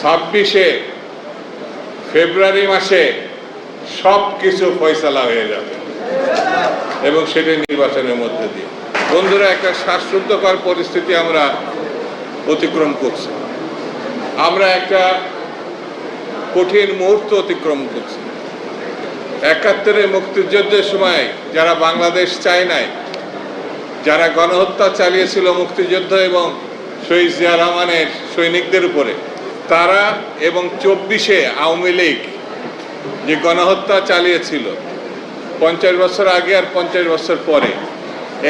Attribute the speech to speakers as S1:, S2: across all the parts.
S1: 26 ফেব্রুয়ারি মাসে সব কিছু ফয়সালা হয়ে যাবে এবং সেটা নির্বাচনের মধ্যে দিয়ে। বন্ধুরা, একটা শ্বাসরুদ্ধকর পরিস্থিতি আমরা অতিক্রম করছি। আমরা একটা কঠিন মুহূর্ত অতিক্রম করছি। ৭১ মুক্তিযুদ্ধের সময় যারা বাংলাদেশ চায় নাই, যারা গণহত্যা চালিয়েছিল মুক্তিযুদ্ধ এবং শহীদ জিয়া রহমানের সৈনিকদের উপরে, তারা এবং 24 আওয়ামী লীগ যে গণহত্যা চালিয়েছিল 50 বছর আগে আর 50 বছর পরে,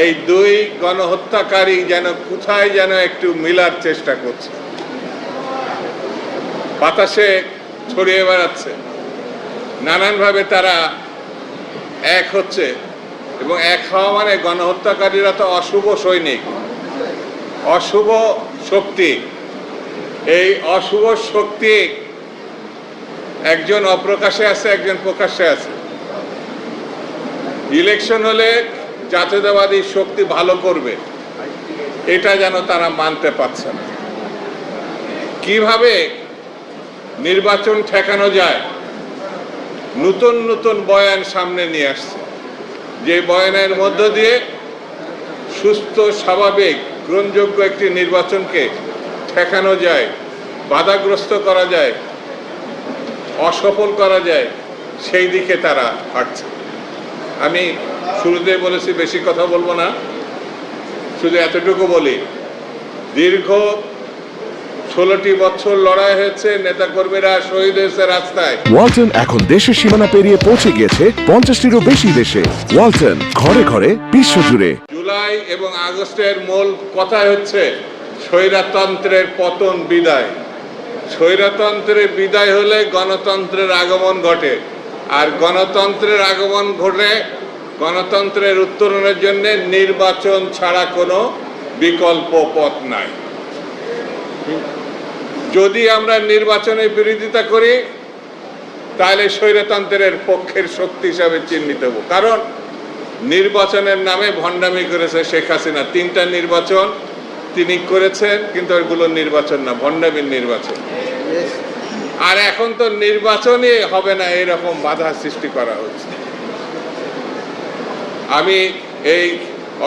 S1: এই দুই গণহত্যাকারী যেন কোথায় যেন একটু মিলার চেষ্টা করছে, বাতাসে ছড়িয়ে বেড়াচ্ছে। নানানভাবে তারা এক হচ্ছে এবং এক হওয়া মানে গণহত্যাকারীরা তো অশুভ সৈনিক, অশুভ শক্তি। এই অশুভ শক্তি একজন অপ্রকাশে আছে, একজন প্রকাশ্যে আছে। ইলেকশন হলে জাতীয়তাবাদী শক্তি ভালো করবে, এটা যেন তারা মানতে পারছে না। কিভাবে নির্বাচন ঠেকানো যায়, নতুন নতুন বয়ান সামনে নিয়ে আসছে, যে বয়ানের মধ্য দিয়ে সুস্থ, স্বাভাবিক, গ্রহণযোগ্য একটি নির্বাচনকে ঠেকানো যায়, বাধাগ্রস্ত করা যায়, অসফল করা যায়, সেই দিকে তারা হাঁটছে। আমি শুরুতে বলেছি বেশি কথা বলবো না, শুধু এতটুকু বলি, দীর্ঘ 16টি বছর লড়াই হয়েছে, নেতাকর্মীরা শহীদ হয়েছে রাস্তায়।
S2: ওয়ালটন এখন দেশের সীমানা পেরিয়ে পৌঁছে গিয়েছে 50টিরও বেশি দেশে। ওয়ালটন, ঘরে ঘরে, বিশ্বজুড়ে।
S1: জুলাই এবং আগস্টের মূল কথাই হচ্ছে স্বৈরতন্ত্রের পতন, বিদায়। স্বৈরতন্ত্রের বিদায় হলে গণতন্ত্রের আগমন ঘটে, আর গণতন্ত্রের আগমন ঘটে গণতন্ত্রের উত্তরণের জন্য নির্বাচন ছাড়া কোনো বিকল্প পথ নাই। যদি আমরা নির্বাচনের বিরোধিতা করি তাহলে স্বৈরতন্ত্রের পক্ষের শক্তি হিসাবে চিহ্নিত হব। কারণ নির্বাচনের নামে ভণ্ডামি করেছে শেখ হাসিনা। 3টা নির্বাচন তিনি করেছেন, কিন্তু ওইগুলো নির্বাচন না, ভণ্ডামির নির্বাচন। আর এখন তো নির্বাচনই হবে না, এরকম বাধা সৃষ্টি করা হচ্ছে। আমি এই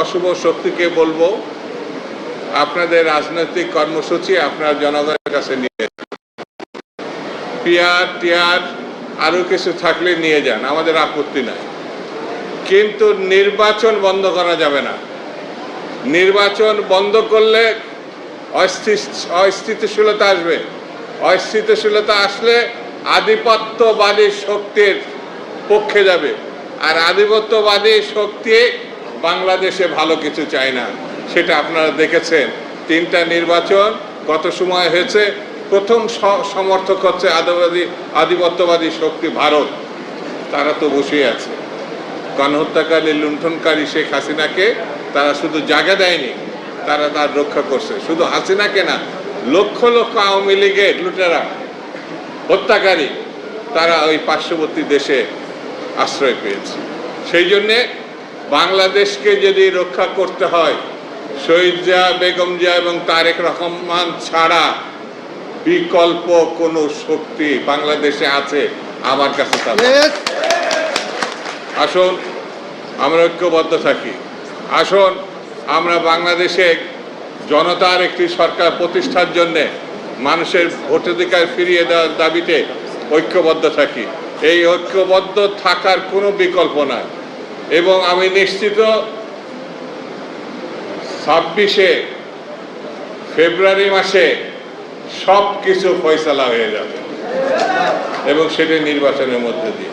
S1: অশুভ শক্তিকে বলবো, আপনাদের রাজনৈতিক কর্মসূচি আপনার জনগণের কাছে নিয়ে যান। পিয়ার টিয়ার আরো কিছু থাকলে নিয়ে যান, আমাদের আপত্তি নাই, কিন্তু নির্বাচন বন্ধ করা যাবে না। নির্বাচন বন্ধ করলে অস্থিতিশীলতা আসবে। অস্থিতিশীলতা আসলে আধিপত্যবাদী শক্তির পক্ষে যাবে, আর আধিপত্যবাদী শক্তি বাংলাদেশে ভালো কিছু চায় না। সেটা আপনারা দেখেছেন, 3টা নির্বাচন কত সময় হয়েছে। প্রথম সমর্থক হচ্ছে আধিপত্যবাদী শক্তি ভারত, তারা তো বসে আছে। গণহত্যাকারী, লুণ্ঠনকারী শেখ হাসিনাকে তারা শুধু জায়গা দেয়নি, তারা তার রক্ষা করছে। শুধু হাসিনাকে না, লক্ষ লক্ষ আওয়ামী লীগের লুটেরা, হত্যাকারী, তারা ওই পার্শ্ববর্তী দেশে আশ্রয় পেয়েছে। সেই জন্যে বাংলাদেশকে যদি রক্ষা করতে হয়, শহীদ জিয়া, বেগম জিয়া এবং তারেক রহমান ছাড়া বিকল্প কোনো শক্তি বাংলাদেশে আছে আমার কাছে তা। আসুন আমরা ঐক্যবদ্ধ থাকি। আসুন আমরা বাংলাদেশে জনতার একটি সরকার প্রতিষ্ঠার জন্যে, মানুষের ভোটাধিকার ফিরিয়ে দেওয়ার দাবিতে ঐক্যবদ্ধ থাকি। এই ঐক্যবদ্ধ থাকার কোনো বিকল্প নাই। এবং আমি নিশ্চিত 26 ফেব্রুয়ারি মাসে সব কিছু ফয়সালা হয়ে যাবে এবং সেটা নির্বাচনের মধ্যে দিয়ে।